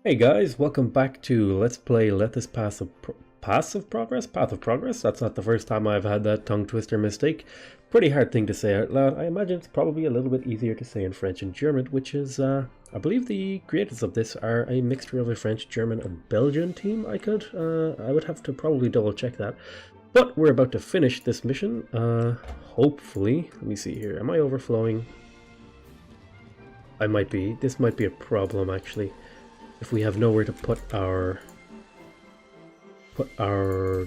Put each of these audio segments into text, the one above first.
Hey guys, welcome back to Let's Play Lethis Path of Progress? That's not the first time I've had that tongue twister mistake. Pretty hard thing to say out loud. I imagine it's probably a little bit easier to say in French and German, which is, I believe the creators of this are a mixture of a French, German, and Belgian team. I would have to probably double check that. But we're about to finish this mission, hopefully. Let me see here. Am I overflowing? I might be. This might be a problem, actually. If we have nowhere to put our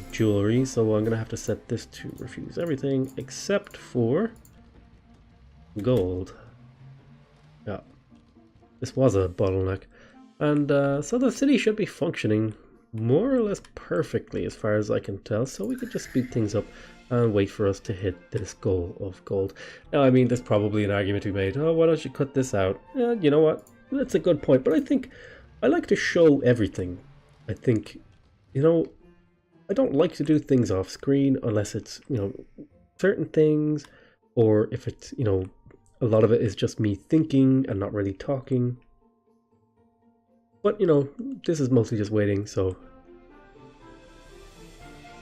jewelry, so I'm gonna have to set this to refuse everything except for gold. Yeah, this was a bottleneck, and so the city should be functioning more or less perfectly as far as I can tell, so we could just speed things up and wait for us to hit this goal of gold. Now, I mean, there's probably an argument to be made, oh, why don't you cut this out? You know what, that's a good point, but I think I like to show everything. I think, you know, I don't like to do things off screen unless it's, you know, certain things, or if it's, you know, a lot of it is just me thinking and not really talking. But, you know, this is mostly just waiting, so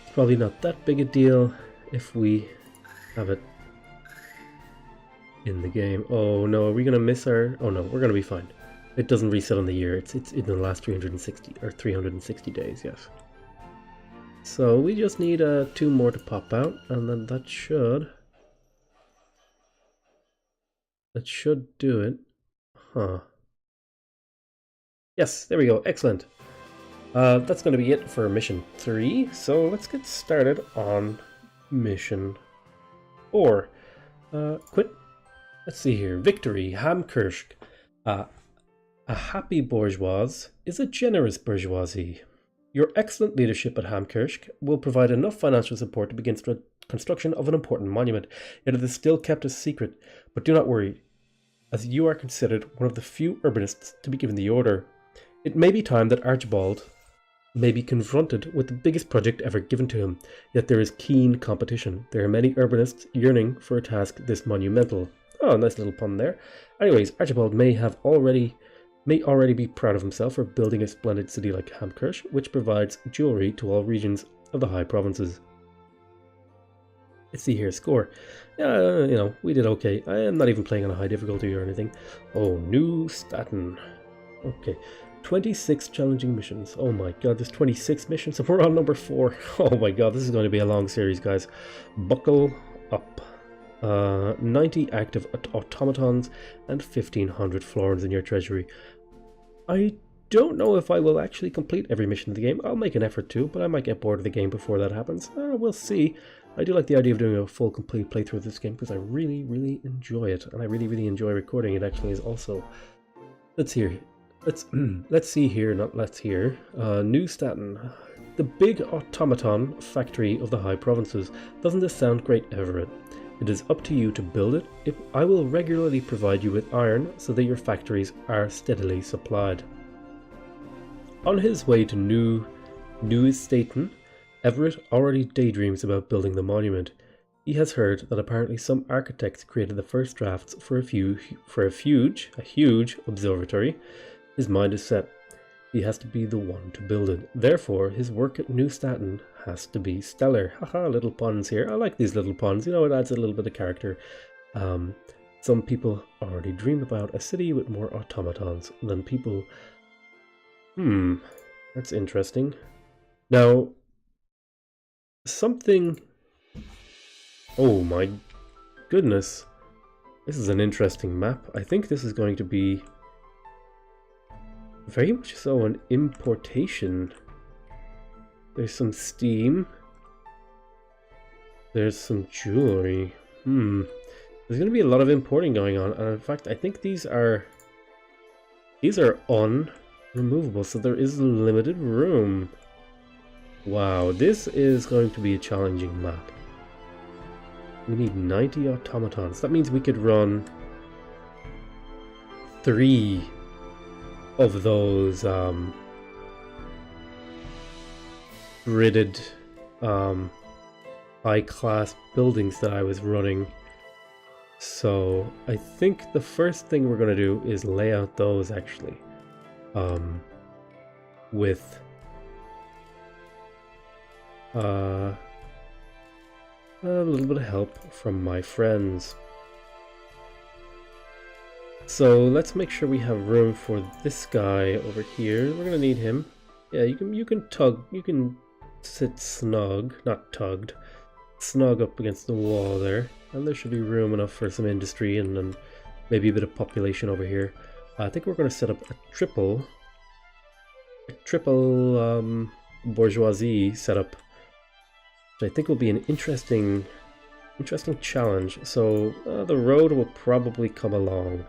it's probably not that big a deal if we have it in the game. Oh no, are we gonna miss our... Oh no, we're gonna be fine. It doesn't reset on the year, it's in the last 360 days, yes. So we just need 2 more to pop out, and then that should do it. Huh. Yes, there we go, excellent. That's going to be it for mission 3, so let's get started on mission 4. Quit. Let's see here. Victory, Hamkirsch. A happy bourgeois is a generous bourgeoisie. Your excellent leadership at Hamkirsch will provide enough financial support to begin construction of an important monument, yet it is still kept a secret. But do not worry, as you are considered one of the few urbanists to be given the order. It may be time that Archibald may be confronted with the biggest project ever given to him, yet there is keen competition. There are many urbanists yearning for a task this monumental. Oh, nice little pun there. Anyways, Archibald may already be proud of himself for building a splendid city like Hamkirsch, which provides jewelry to all regions of the high provinces. Let's see here, score. Yeah, you know, we did okay. I am not even playing on a high difficulty or anything. Oh, new statin. Okay, 26 challenging missions. Oh my god, there's 26 missions and we're on number 4. Oh my god, this is going to be a long series, guys. Buckle up. 90 active automatons and 1500 florins in your treasury. I don't know if I will actually complete every mission in the game. I'll make an effort to, but I might get bored of the game before that happens. We'll see. I do like the idea of doing a full complete playthrough of this game because I really enjoy it, and I really enjoy recording it actually is also. Let's see here, not let's hear. New statin. The big automaton factory of the high provinces. Doesn't this sound great, Everett? It is up to you to build it. I will regularly provide you with iron so that your factories are steadily supplied. On his way to New Staten, Everett already daydreams about building the monument. He has heard that apparently some architects created the first drafts for a huge observatory. His mind is set. He has to be the one to build it. Therefore, his work at New Staten has to be stellar. Haha, little puns here. I like these little puns. You know, it adds a little bit of character. Some people already dream about a city with more automatons than people. That's interesting. Now, something... Oh my goodness. This is an interesting map. I think this is going to be very much so an importation. There's some steam. There's some jewelry. There's going to be a lot of importing going on, and in fact, I think these are unremovable, so there is limited room. Wow, this is going to be a challenging map. We need 90 automatons. That means we could run 3 of those gridded high-class buildings that I was running. So I think the first thing we're going to do is lay out those actually. with a little bit of help from my friends. So let's make sure we have room for this guy over here. We're gonna need him. Yeah, you can sit snug, not tugged, snug up against the wall there, and there should be room enough for some industry and then maybe a bit of population over here. I think we're gonna set up a triple bourgeoisie setup, which I think will be an interesting challenge. So the road will probably come along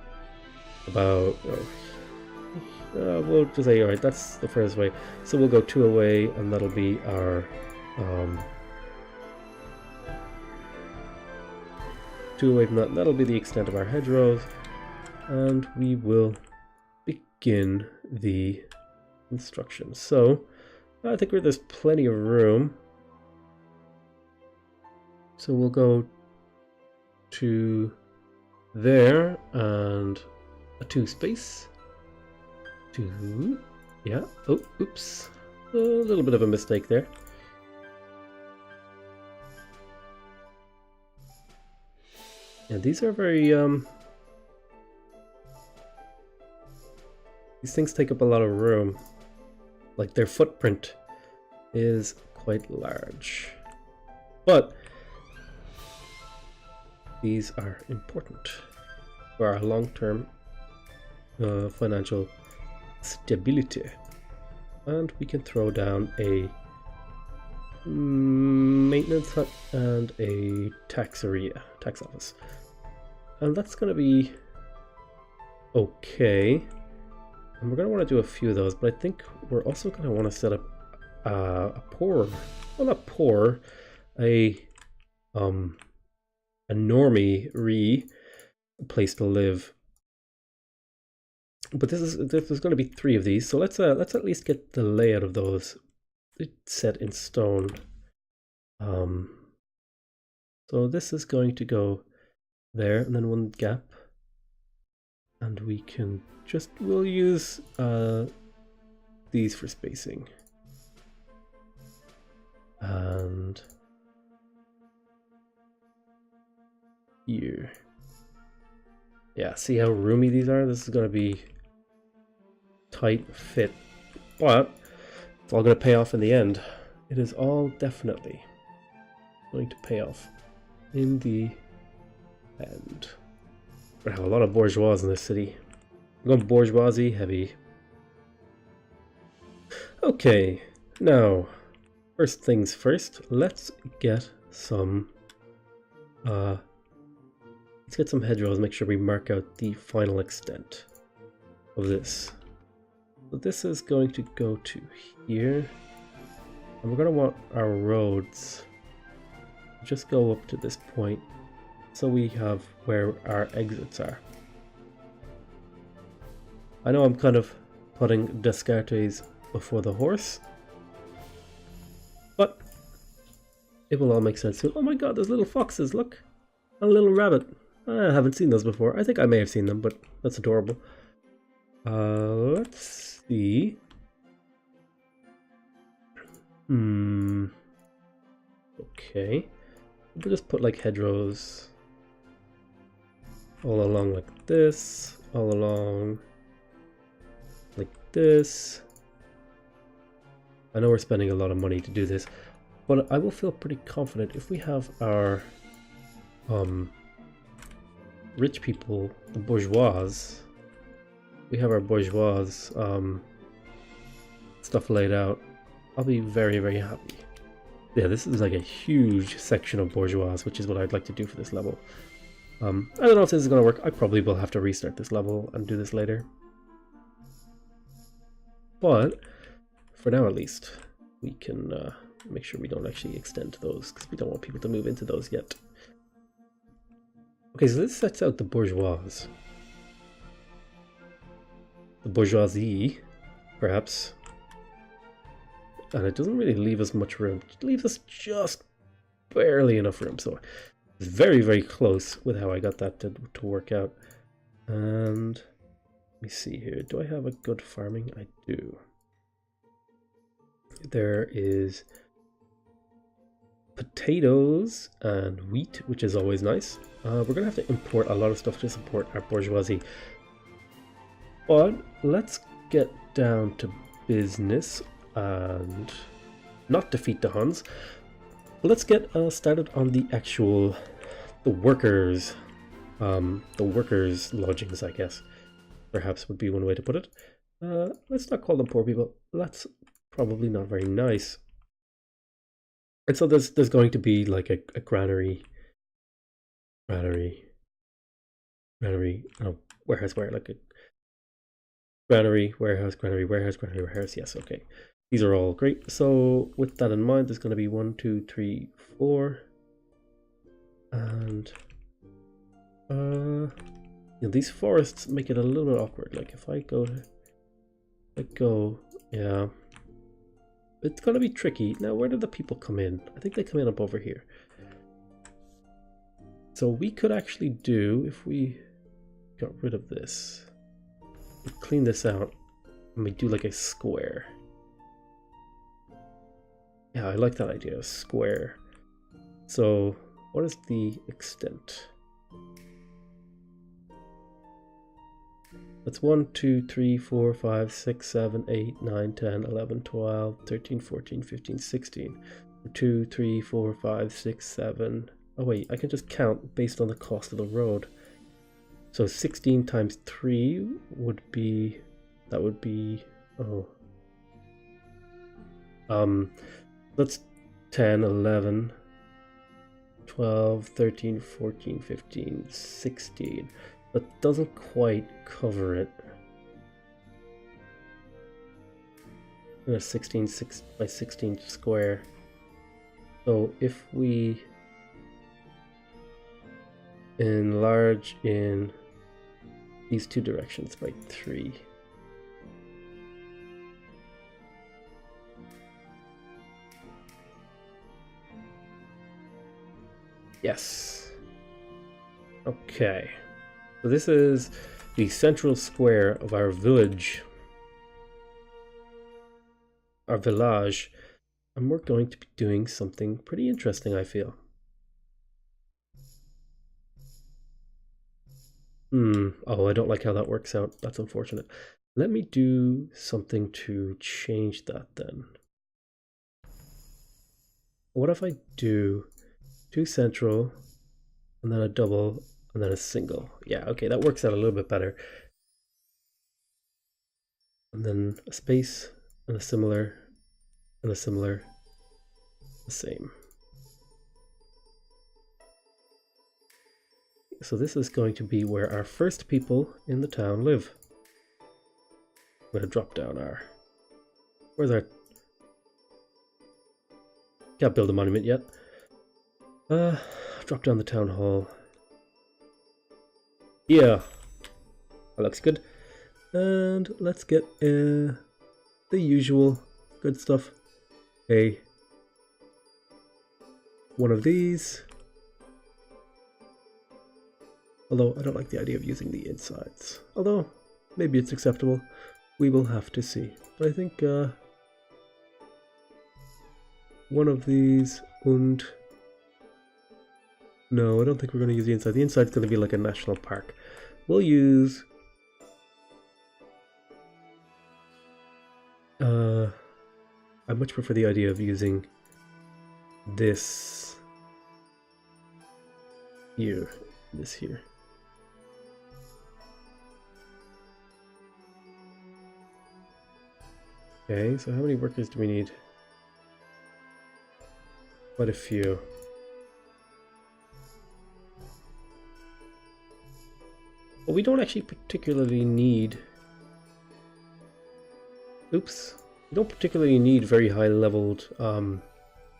about we'll just say, all right, that's the first way, so we'll go 2 away, and that'll be our 2 away from that. That'll be the extent of our hedgerows, and we will begin the construction. So I think there's plenty of room, so we'll go to there and a 2 space. 2, yeah. Oh, oops, a little bit of a mistake there. And these are very these things take up a lot of room. Like, their footprint is quite large, but these are important for our long-term financial stability. And we can throw down a maintenance hut and a tax office, and that's going to be okay. And we're going to want to do a few of those, but I think we're also going to want to set up a normie place to live. But there's going to be 3 of these, so let's at least get the layout of those set in stone. So this is going to go there, and then 1 gap, and we can we'll use these for spacing, and here, yeah, see how roomy these are? This is going to be tight fit, but it's all going to pay off in the end. It is all definitely going to pay off in the end. We're going to have a lot of bourgeois in this city. We're going bourgeoisie heavy. Okay, now first things first, let's get some hedgerows, make sure we mark out the final extent of this. So this is going to go to here, and we're going to want our roads to just go up to this point, so we have where our exits are. I know I'm kind of putting Descartes before the horse, but it will all make sense soon. Oh my god, there's little foxes, look! And a little rabbit. I haven't seen those before. I think I may have seen them, but that's adorable. Let's see. Okay. We'll just put like hedgerows all along like this, all along like this. I know we're spending a lot of money to do this, but I will feel pretty confident if we have our rich people, the bourgeois, we have our bourgeois stuff laid out. I'll be very, very happy. Yeah, this is like a huge section of bourgeois, which is what I'd like to do for this level. I don't know if this is going to work. I probably will have to restart this level and do this later. But for now, at least, we can make sure we don't actually extend those, because we don't want people to move into those yet. Okay, so this sets out the bourgeois. The bourgeoisie, perhaps. And it doesn't really leave us much room. It leaves us just barely enough room. So it's very, very close with how I got that to work out. And let me see here. Do I have a good farming? I do. There is potatoes and wheat, which is always nice. We're gonna have to import a lot of stuff to support our bourgeoisie. But let's get down to business and not defeat the Huns. But let's get started on the actual the workers lodgings, I guess. Perhaps would be one way to put it. Let's not call them poor people. That's probably not very nice. And so there's going to be like a granary, oh, warehouse, like a granary, warehouse, yes, okay. These are all great. So with that in mind, there's going to be 1, 2, 3, 4. And you know, these forests make it a little bit awkward. Like if I go, yeah, it's gonna be tricky. Now, where do the people come in? I think they come in up over here. So we could actually do, if we got rid of this, we clean this out, and we do like a square. Yeah, I like that idea, a square. So what is the extent? That's 1, 2, 3, 4, 5, 6, 7, 8, 9, 10, 11, 12, 13, 14, 15, 16. 2, 3, 4, 5, 6, 7. Oh wait, I can just count based on the cost of the road. So 16 times 3 would be, that would be, oh. That's 10, 11, 12, 13, 14, 15, 16. That doesn't quite cover it. A 16 by 16 square. So if we enlarge in these two directions by 3. Yes. Okay. So this is the central square of our village. Our village. And we're going to be doing something pretty interesting, I feel. Oh, I don't like how that works out. That's unfortunate. Let me do something to change that then. What if I do 2 central, and then a double, and then a single? Yeah, okay, that works out a little bit better. And then a space, and a similar, and a similar, the same. So this is going to be where our first people in the town live. I'm going to drop down our... Where's our... Can't build a monument yet. Drop down the town hall. Yeah. That looks good. And let's get the usual good stuff. One of these. Although I don't like the idea of using the insides. Although maybe it's acceptable. We will have to see. But I think one of these and... No, I don't think we're going to use the inside. The inside's going to be like a national park. We'll use... I much prefer the idea of using this here. This here. Okay, so how many workers do we need? Quite a few. But we don't actually particularly need... Oops. We don't particularly need very high-leveled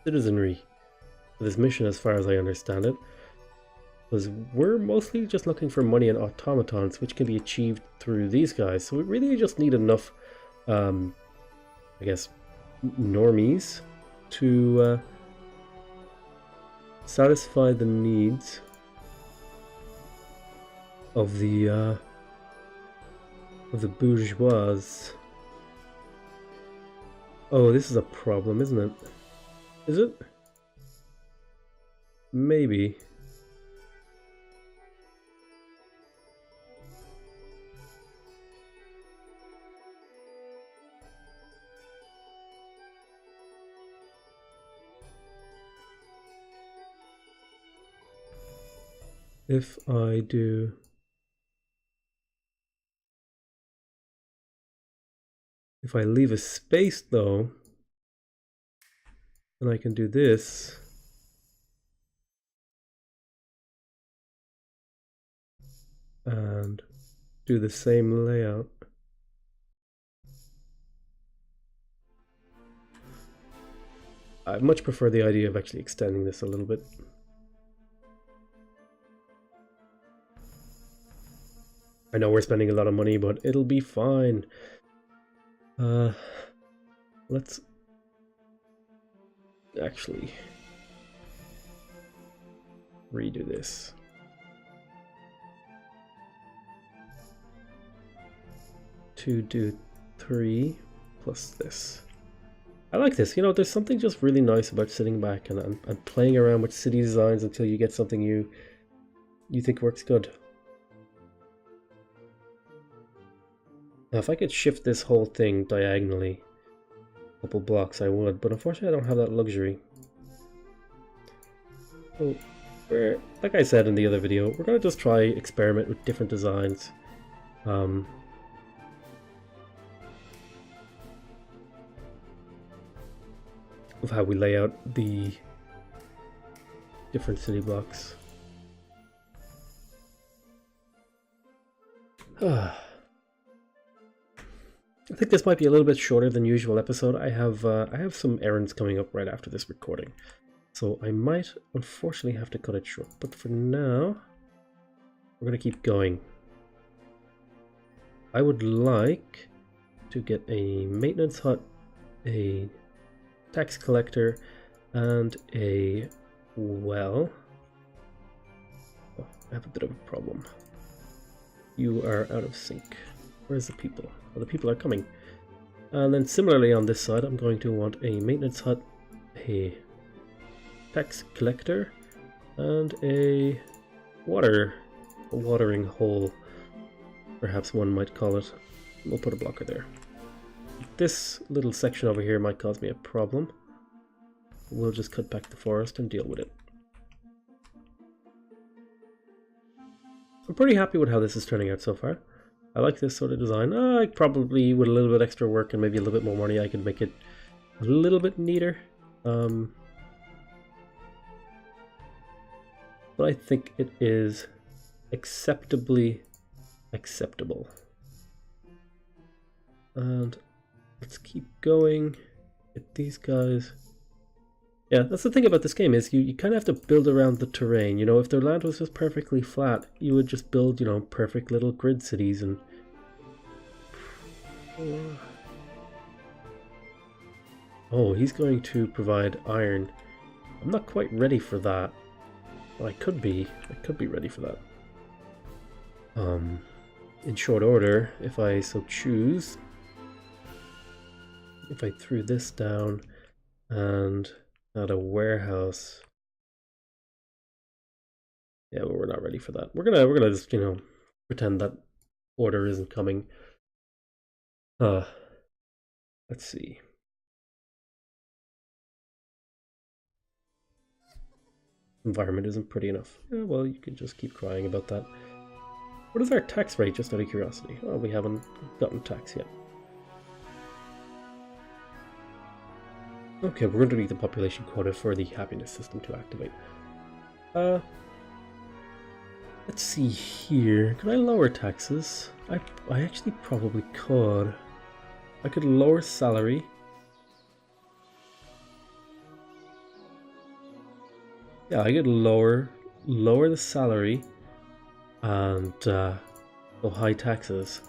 citizenry for this mission, as far as I understand it. Because we're mostly just looking for money and automatons, which can be achieved through these guys. So we really just need enough, I guess, normies to satisfy the needs of the bourgeois. Oh, this is a problem, isn't it? Is it? Maybe. If I do... If I leave a space though, then I can do this. And do the same layout. I much prefer the idea of actually extending this a little bit. I know we're spending a lot of money, but it'll be fine. Let's actually redo this. 2 do 3 plus this. I like this. You know, there's something just really nice about sitting back and playing around with city designs until you get something you think works good. Now, if I could shift this whole thing diagonally a couple blocks, I would, but unfortunately I don't have that luxury. So, like I said in the other video, we're going to just try experiment with different designs. Of how we lay out the different city blocks. I think this might be a little bit shorter than usual episode. I have some errands coming up right after this recording, so I might unfortunately have to cut it short. But for now, we're gonna keep going. I would like to get a maintenance hut, a tax collector, and a well. Oh, I have a bit of a problem. You are out of sync. Where's the people? Well, the people are coming. And then similarly on this side, I'm going to want a maintenance hut, a tax collector, and a watering hole, perhaps one might call it. We'll put a blocker there. This little section over here might cause me a problem. We'll just cut back the forest and deal with it. I'm pretty happy with how this is turning out so far. I like this sort of design. I probably, with a little bit extra work and maybe a little bit more money, I could make it a little bit neater. But I think it is acceptably acceptable. And let's keep going. Get these guys. Yeah, that's the thing about this game is you kind of have to build around the terrain. You know, if their land was just perfectly flat, you would just build, you know, perfect little grid cities and... Oh, he's going to provide iron. I'm not quite ready for that. Well, I could be ready for that. In short order, if I so choose, if I threw this down and add a warehouse. Yeah, well, we're not ready for that. We're gonna just, you know, pretend that order isn't coming. Let's see. Environment isn't pretty enough. Yeah, well, you can just keep crying about that. What is our tax rate, just out of curiosity? Oh, we haven't gotten tax yet. Okay, we're going to need the population quota for the happiness system to activate. Let's see here. Can I lower taxes? I actually probably could. I could lower salary. Yeah, I could lower the salary and go high taxes,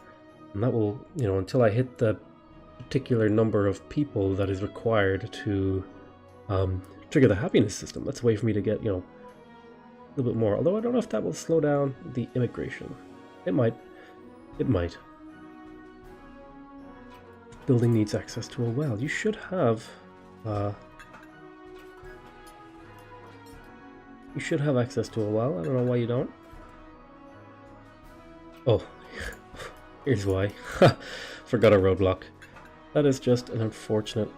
and that will, you know, until I hit the particular number of people that is required to trigger the happiness system. That's a way for me to get, you know, a little bit more. Although I don't know if that will slow down the immigration. It might. It might. building needs access to a well. You should have access to a well. I don't know why you don't. Oh, here's why. Forgot a roadblock. That is just an unfortunate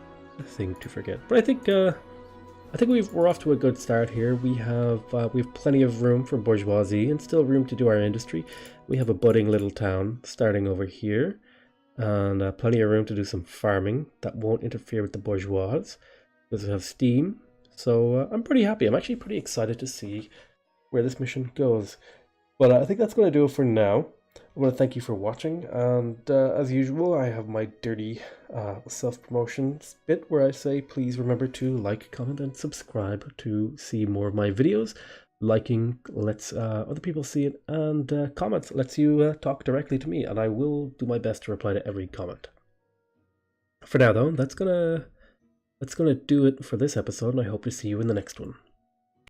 thing to forget. But I think we're off to a good start here. We have plenty of room for bourgeoisie and still room to do our industry. We have a budding little town starting over here, and plenty of room to do some farming that won't interfere with the bourgeois because we have steam. So I'm pretty happy. I'm actually pretty excited to see where this mission goes. But I think that's going to do it for now. I want to thank you for watching, and as usual, I have my dirty self-promotion bit where I say please remember to like, comment, and subscribe to see more of my videos. Liking lets other people see it, and comments lets you talk directly to me, and I will do my best to reply to every comment. For now though, that's gonna do it for this episode, and I hope to see you in the next one.